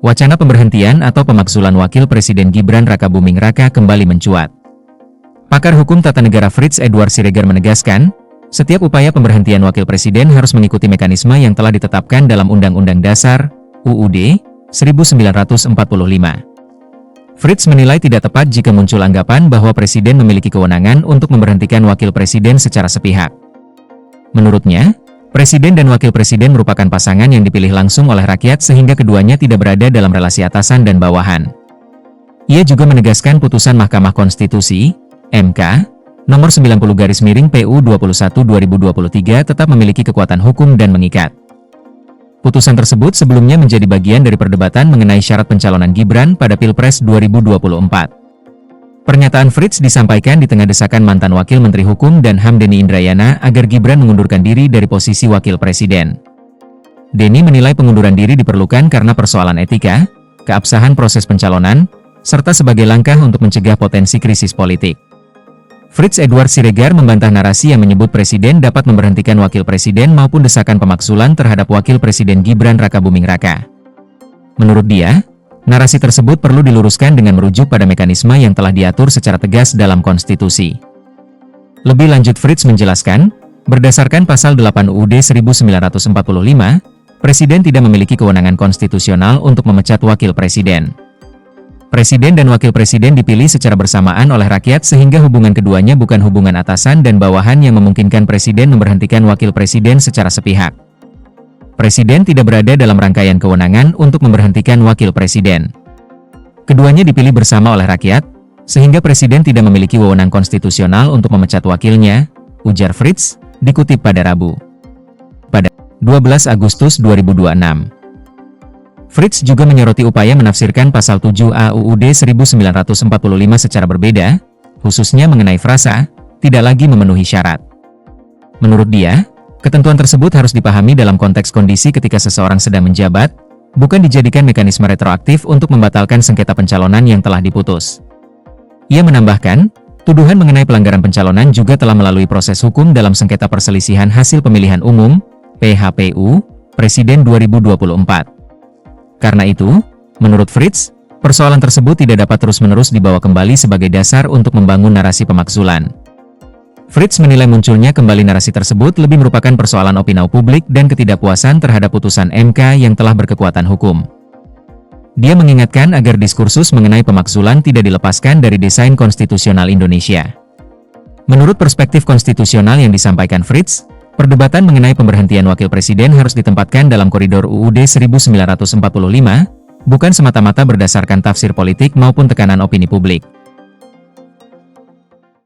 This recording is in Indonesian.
Wacana pemberhentian atau pemakzulan Wakil Presiden Gibran Rakabuming Raka kembali mencuat. Pakar hukum tata negara Frits Edward Siregar menegaskan, setiap upaya pemberhentian Wakil Presiden harus mengikuti mekanisme yang telah ditetapkan dalam Undang-Undang Dasar, UUD, 1945. Frits menilai tidak tepat jika muncul anggapan bahwa Presiden memiliki kewenangan untuk memberhentikan Wakil Presiden secara sepihak. Menurutnya, Presiden dan Wakil Presiden merupakan pasangan yang dipilih langsung oleh rakyat sehingga keduanya tidak berada dalam relasi atasan dan bawahan. Ia juga menegaskan putusan Mahkamah Konstitusi, MK, nomor 90/PU 21/2023 tetap memiliki kekuatan hukum dan mengikat. Putusan tersebut sebelumnya menjadi bagian dari perdebatan mengenai syarat pencalonan Gibran pada Pilpres 2024. Pernyataan Frits disampaikan di tengah desakan mantan Wakil Menteri Hukum dan HAM Denny Indrayana agar Gibran mengundurkan diri dari posisi Wakil Presiden. Denny menilai pengunduran diri diperlukan karena persoalan etika, keabsahan proses pencalonan, serta sebagai langkah untuk mencegah potensi krisis politik. Frits Edward Siregar membantah narasi yang menyebut Presiden dapat memberhentikan Wakil Presiden maupun desakan pemakzulan terhadap Wakil Presiden Gibran Rakabuming Raka. Menurut dia, narasi tersebut perlu diluruskan dengan merujuk pada mekanisme yang telah diatur secara tegas dalam konstitusi. Lebih lanjut Frits menjelaskan, berdasarkan pasal 8 UUD 1945, Presiden tidak memiliki kewenangan konstitusional untuk memecat Wakil Presiden. Presiden dan Wakil Presiden dipilih secara bersamaan oleh rakyat sehingga hubungan keduanya bukan hubungan atasan dan bawahan yang memungkinkan Presiden memberhentikan Wakil Presiden secara sepihak. Presiden tidak berada dalam rangkaian kewenangan untuk memberhentikan Wakil Presiden. Keduanya dipilih bersama oleh rakyat, sehingga Presiden tidak memiliki wewenang konstitusional untuk memecat wakilnya, ujar Frits, dikutip pada Rabu. Pada 12 Agustus 2026. Frits juga menyoroti upaya menafsirkan pasal 7A UUD 1945 secara berbeda, khususnya mengenai frasa, tidak lagi memenuhi syarat. Menurut dia, ketentuan tersebut harus dipahami dalam konteks kondisi ketika seseorang sedang menjabat, bukan dijadikan mekanisme retroaktif untuk membatalkan sengketa pencalonan yang telah diputus. Ia menambahkan, tuduhan mengenai pelanggaran pencalonan juga telah melalui proses hukum dalam sengketa perselisihan hasil pemilihan umum, PHPU, Presiden 2024. Karena itu, menurut Frits, persoalan tersebut tidak dapat terus-menerus dibawa kembali sebagai dasar untuk membangun narasi pemakzulan. Frits menilai munculnya kembali narasi tersebut lebih merupakan persoalan opini publik dan ketidakpuasan terhadap putusan MK yang telah berkekuatan hukum. Dia mengingatkan agar diskursus mengenai pemakzulan tidak dilepaskan dari desain konstitusional Indonesia. Menurut perspektif konstitusional yang disampaikan Frits, perdebatan mengenai pemberhentian Wakil Presiden harus ditempatkan dalam koridor UUD 1945, bukan semata-mata berdasarkan tafsir politik maupun tekanan opini publik.